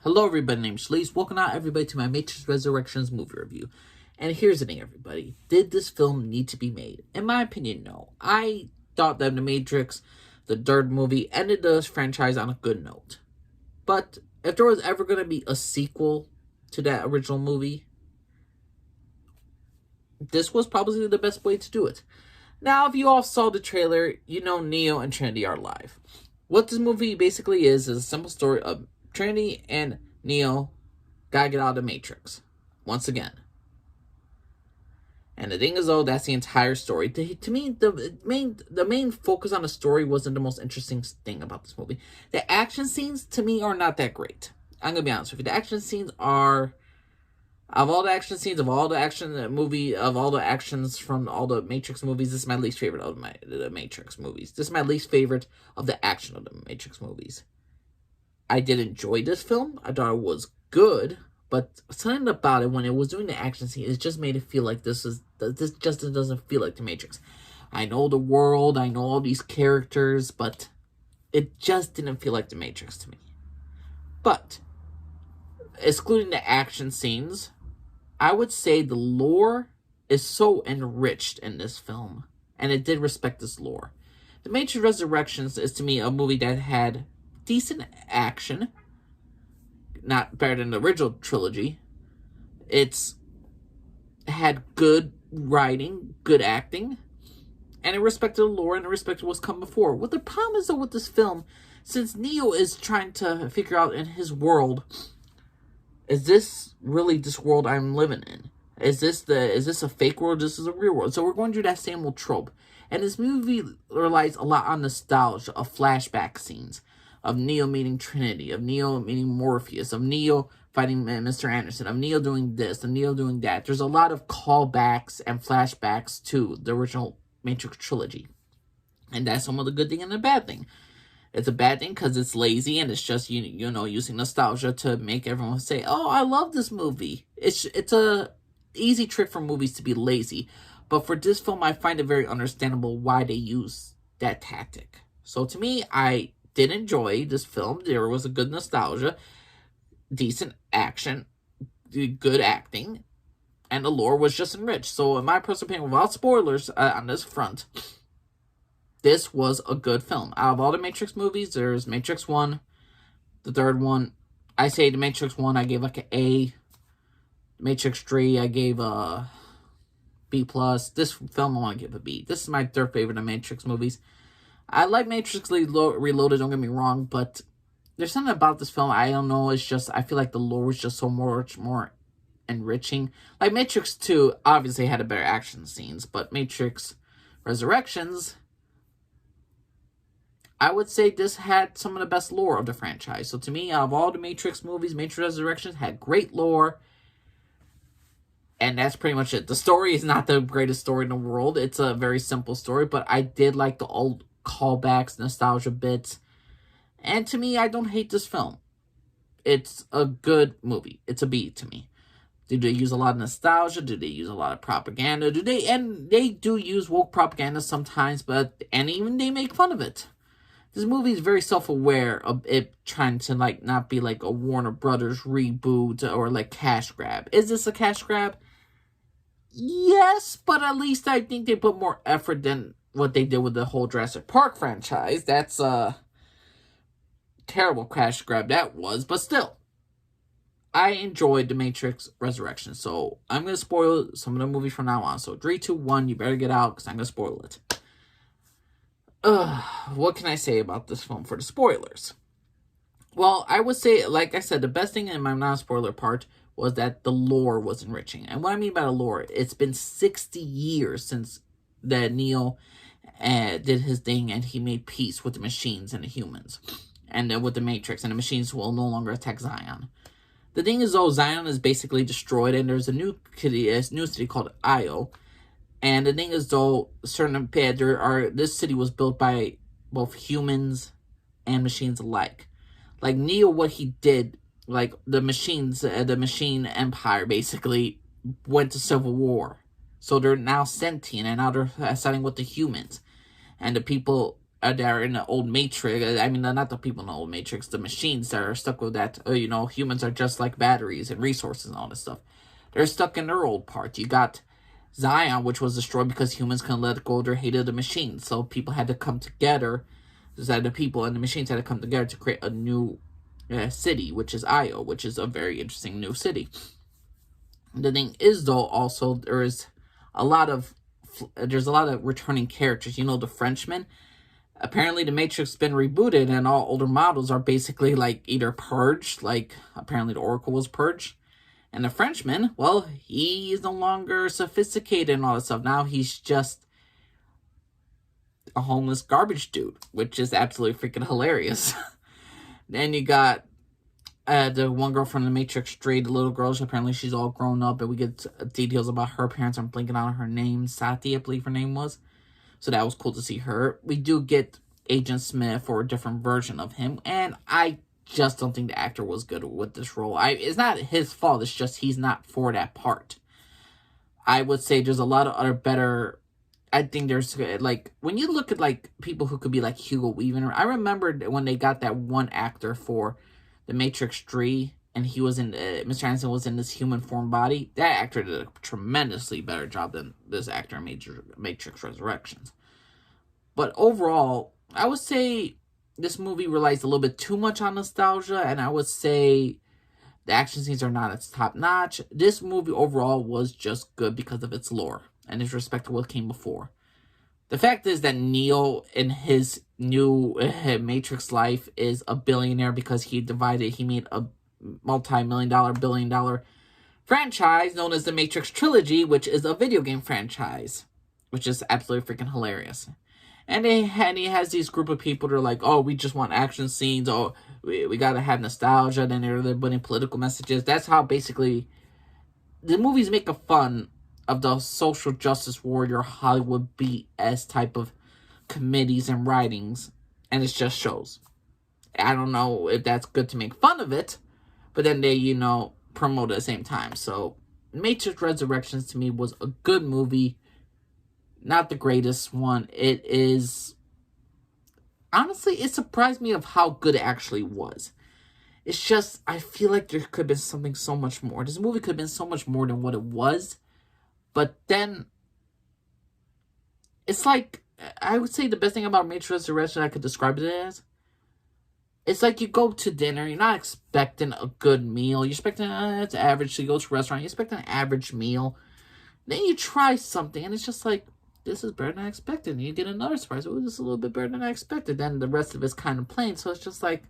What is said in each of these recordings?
Hello everybody, name's Shalice. Welcome out everybody to my Matrix Resurrections movie review. And here's the thing, everybody. Did this film need to be made? In my opinion, no. I thought that The Matrix, the third movie, ended the franchise on a good note. But if there was ever going to be a sequel to that original movie, this was probably the best way to do it. Now, if you all saw the trailer, you know Neo and Trinity are alive. What this movie basically is a simple story of Trinity and Neo gotta get out of the Matrix once again. And the thing is, though, that's the entire story. To me, the main focus on the story wasn't the most interesting thing about this movie. The action scenes, to me, are not that great. I'm gonna be honest with you. The action scenes are, of all the action scenes, of all the actions from all the Matrix movies, this is my least favorite of the Matrix movies. This is my least favorite of the action of the Matrix movies. I did enjoy this film. I thought it was good, but something about it, when it was doing the action scene, it just made it feel like this just doesn't feel like the Matrix. I know the world, I know all these characters, but it just didn't feel like the Matrix to me. But excluding the action scenes, I would say the lore is so enriched in this film, and it did respect this lore. The Matrix Resurrections is, to me, a movie that had decent action, not better than the original trilogy. It's had good writing, good acting, and it respected the lore and it respected what's come before. What the problem is, though, with this film, since Neo is trying to figure out in his world, is this really this world I'm living in? Is this a fake world? This is a real world. So we're going through that same old trope. And this movie relies a lot on nostalgia of flashback scenes, of Neo meeting Trinity, of Neo meeting Morpheus, of Neo fighting Mr. Anderson, of Neo doing this, of Neo doing that. There's a lot of callbacks and flashbacks to the original Matrix trilogy. And that's some of the good thing and the bad thing. It's a bad thing because it's lazy and it's just, you know, using nostalgia to make everyone say, oh, I love this movie. It's a easy trick for movies to be lazy. But for this film, I find it very understandable why they use that tactic. So to me, I did enjoy this film. There was a good nostalgia, decent action, good acting, and the lore was just enriched. So in my personal opinion, without spoilers on this front, this was a good film. Out of all the Matrix movies, there's Matrix 1, the third one. I say the Matrix 1, I gave like an A. Matrix 3, I gave a B+. This film, I want to give a B. This is my third favorite of Matrix movies. I like Matrix Reloaded, don't get me wrong, but there's something about this film, I don't know, it's just, I feel like the lore is just so much more enriching. Like, Matrix 2 obviously had a better action scenes, but Matrix Resurrections, I would say this had some of the best lore of the franchise. So to me, out of all the Matrix movies, Matrix Resurrections had great lore, and that's pretty much it. The story is not the greatest story in the world. It's a very simple story, but I did like the old callbacks, nostalgia bits. And to me, I don't hate this film. It's a good movie. It's a B to me. Do they use a lot of nostalgia? Do they use a lot of propaganda? And they do use woke propaganda sometimes, and even they make fun of it. This movie is very self-aware of it trying to, like, not be like a Warner Brothers reboot or like cash grab. Is this a cash grab? Yes, but at least I think they put more effort than what they did with the whole Jurassic Park franchise. That's a terrible cash grab that was, but still, I enjoyed The Matrix Resurrection, so I'm going to spoil some of the movie from now on. So 3, 2, 1, you better get out, because I'm going to spoil it. What can I say about this film for the spoilers? Well, I would say, like I said, the best thing in my non-spoiler part was that the lore was enriching. And what I mean by the lore, it's been 60 years since that Neo did his thing and he made peace with the machines and the humans. And with the Matrix, and the machines will no longer attack Zion. The thing is, though, Zion is basically destroyed, and there's a new city called Io. And the thing is, though, this city was built by both humans and machines alike. Like, Neo, what he did, like, the machine empire basically went to civil war. So they're now sentient, and now they're siding with the humans. And the people that are in the old Matrix. I mean, not the people in the old Matrix, the machines that are stuck with that. Humans are just like batteries and resources and all this stuff. They're stuck in their old part. You got Zion, which was destroyed because humans couldn't let go of their hate of the machines. So people had to come together. The people and the machines had to come together to create a new city, which is Io, which is a very interesting new city. The thing is, though, also there's a lot of returning characters. The Frenchman. Apparently, the Matrix has been rebooted, and all older models are basically like either purged, like apparently the Oracle was purged. And the Frenchman, well, he is no longer sophisticated and all that stuff. Now he's just a homeless garbage dude, which is absolutely freaking hilarious. Then you got the one girl from the Matrix 3, the little girl. Apparently she's all grown up, and we get details about her parents. I'm blinking on her name. Sati, I believe her name was. So that was cool to see her. We do get Agent Smith or a different version of him, and I just don't think the actor was good with this role. It's not his fault, it's just he's not for that part. I would say there's a lot of other better... I think there's, like, when you look at, like, people who could be like Hugo Weaving, I remember when they got that one actor for The Matrix 3, and he was in, Mr. Anderson was in this human form body. That actor did a tremendously better job than this actor in Matrix Resurrections. But overall, I would say this movie relies a little bit too much on nostalgia, and I would say the action scenes are not its top notch. This movie overall was just good because of its lore and its respect to what came before. The fact is that Neo in his new Matrix life is a billionaire because he made a multi-million-dollar, billion-dollar franchise known as the Matrix Trilogy, which is a video game franchise, which is absolutely freaking hilarious. And he has these group of people that are like, oh, we just want action scenes, oh, we gotta have nostalgia, then they're putting political messages. That's how basically the movies make a fun of the social justice warrior Hollywood BS type of committees and writings, and it just shows. I don't know if that's good to make fun of it, but then they, promote at the same time. So, Matrix Resurrections to me was a good movie. Not the greatest one. It is... Honestly, it surprised me of how good it actually was. It's just, I feel like there could have been something so much more. This movie could have been so much more than what it was. But then, it's like, I would say the best thing about Matrix Resurrection I could describe it as, it's like you go to dinner, you're not expecting a good meal. You're expecting, it's average. So you go to a restaurant, you're expecting an average meal. Then you try something, and it's just like, this is better than I expected. And you get another surprise. Oh, this is a little bit better than I expected. Then the rest of it's kind of plain. So it's just like,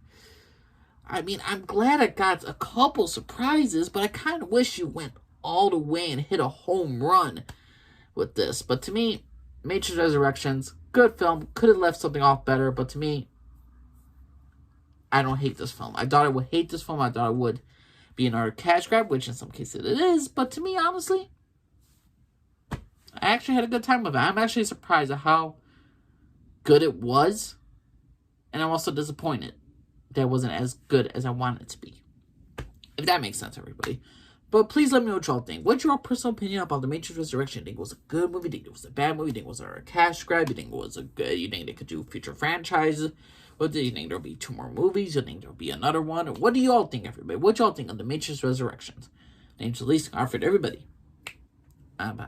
I mean, I'm glad I got a couple surprises, but I kind of wish you went all the way and hit a home run with this. But to me, Matrix Resurrections, good film. Could have left something off better, but to me, I don't hate this film. I thought I would hate this film. I thought it would be another cash grab, which in some cases it is. But to me, honestly, I actually had a good time with it. I'm actually surprised at how good it was. And I'm also disappointed that it wasn't as good as I wanted it to be. If that makes sense, everybody. But please let me know what y'all think. What's your personal opinion about The Matrix Resurrection? You think it was a good movie? You think it was a bad movie? You think it was a cash grab? You think it was a good... You think they could do future franchises? What do you think? There'll be 2 more movies? You think there'll be another one? What do you all think, everybody? What y'all think of The Matrix Resurrections? Name's Elise. Alfred, everybody. Bye-bye.